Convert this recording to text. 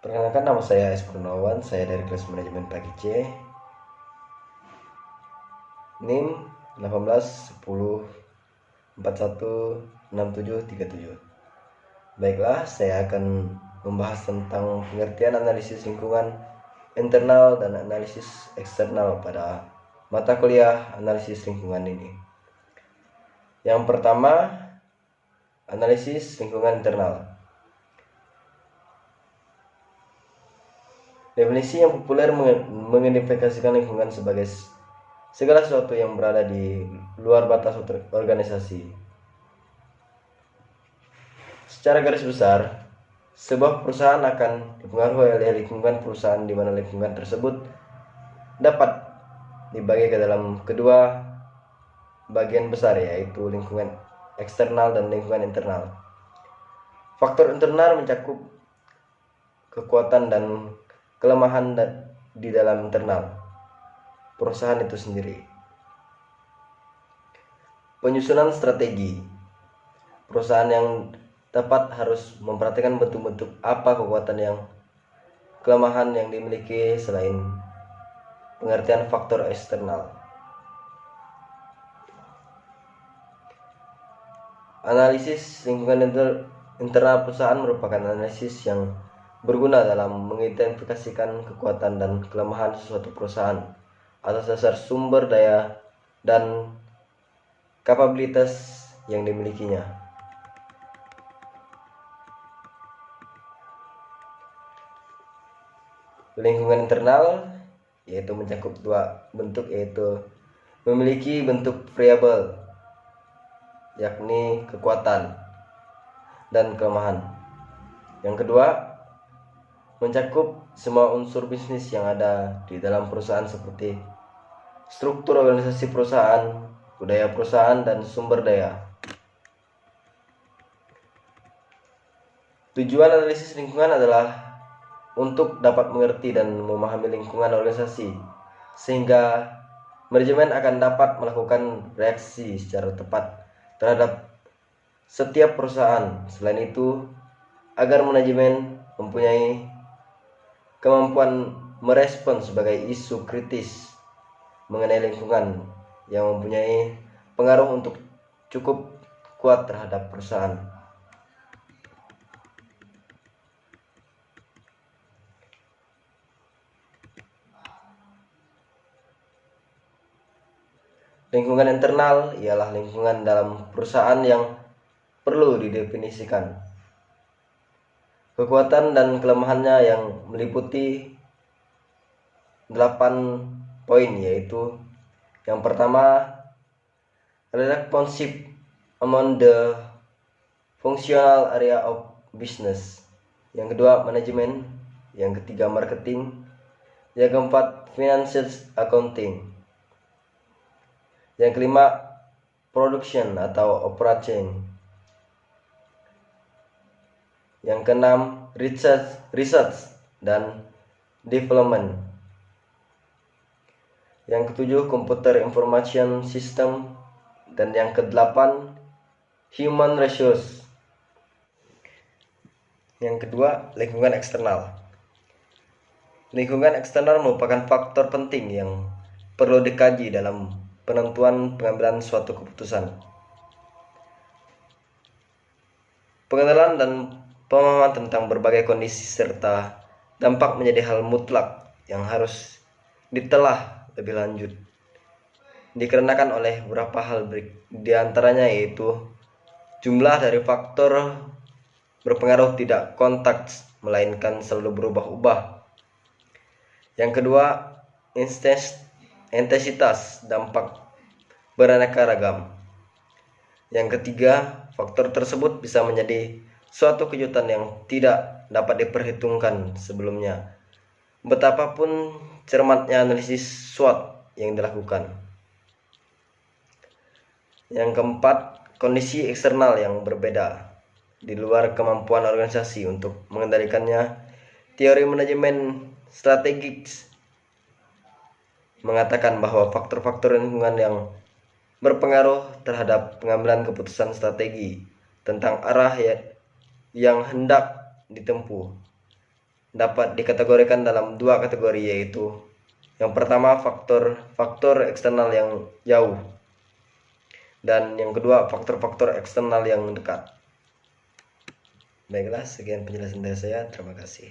Perkenalkan, nama saya S. Purnawan, saya dari kelas manajemen pagi C. NIM 18 10 41 67 37. Baiklah, saya akan membahas tentang pengertian analisis lingkungan internal dan analisis eksternal pada mata kuliah analisis lingkungan ini. Yang pertama, analisis lingkungan internal. Definisi yang populer mengidentifikasikan lingkungan sebagai segala sesuatu yang berada di luar batas organisasi. Secara garis besar, sebuah perusahaan akan dipengaruhi oleh lingkungan perusahaan, di mana lingkungan tersebut dapat dibagi ke dalam kedua bagian besar, yaitu lingkungan eksternal dan lingkungan internal. Faktor internal mencakup kekuatan dan kelemahan di dalam internal perusahaan itu sendiri. Penyusunan strategi. Perusahaan yang tepat harus memperhatikan bentuk-bentuk apa kekuatan kelemahan yang dimiliki selain pengertian faktor eksternal. Analisis lingkungan internal perusahaan merupakan analisis yang berguna dalam mengidentifikasikan kekuatan dan kelemahan suatu perusahaan atas dasar sumber daya dan kapabilitas yang dimilikinya. Lingkungan internal yaitu mencakup dua bentuk, yaitu memiliki bentuk variabel, yakni kekuatan dan kelemahan. Yang kedua, mencakup semua unsur bisnis yang ada di dalam perusahaan seperti struktur organisasi perusahaan, budaya perusahaan, dan sumber daya. Tujuan analisis lingkungan adalah untuk dapat mengerti dan memahami lingkungan organisasi, sehingga manajemen akan dapat melakukan reaksi secara tepat terhadap setiap perusahaan. Selain itu, agar manajemen mempunyai kemampuan merespons sebagai isu kritis mengenai lingkungan yang mempunyai pengaruh untuk cukup kuat terhadap perusahaan. Lingkungan internal ialah lingkungan dalam perusahaan yang perlu didefinisikan. Kekuatan dan kelemahannya yang meliputi 8 poin, yaitu yang pertama, relationship among the functional area of business. Yang kedua, manajemen. Yang ketiga, marketing. Yang keempat, financial accounting. Yang kelima, production atau operation. Yang keenam, research dan development. Yang ketujuh, computer information system. Dan yang kedelapan, human resource. Yang kedua, lingkungan eksternal. Lingkungan eksternal merupakan faktor penting yang perlu dikaji dalam penentuan pengambilan suatu keputusan. Pengenalan dan pemahaman tentang berbagai kondisi serta dampak menjadi hal mutlak yang harus ditelah lebih lanjut, dikarenakan oleh beberapa hal di antaranya, yaitu jumlah dari faktor berpengaruh tidak kontaks melainkan selalu berubah-ubah. Yang kedua, intensitas dampak beraneka ragam. Yang ketiga, faktor tersebut bisa menjadi suatu kejutan yang tidak dapat diperhitungkan sebelumnya, betapapun cermatnya analisis SWOT yang dilakukan. Yang keempat, kondisi eksternal yang berbeda di luar kemampuan organisasi untuk mengendalikannya. Teori manajemen strategik mengatakan bahwa faktor-faktor lingkungan yang berpengaruh terhadap pengambilan keputusan strategi tentang arah yang hendak ditempuh dapat dikategorikan dalam dua kategori, yaitu yang pertama faktor eksternal yang jauh, dan yang kedua faktor-faktor eksternal yang dekat. Baiklah, sekian penjelasan dari saya. Terima kasih.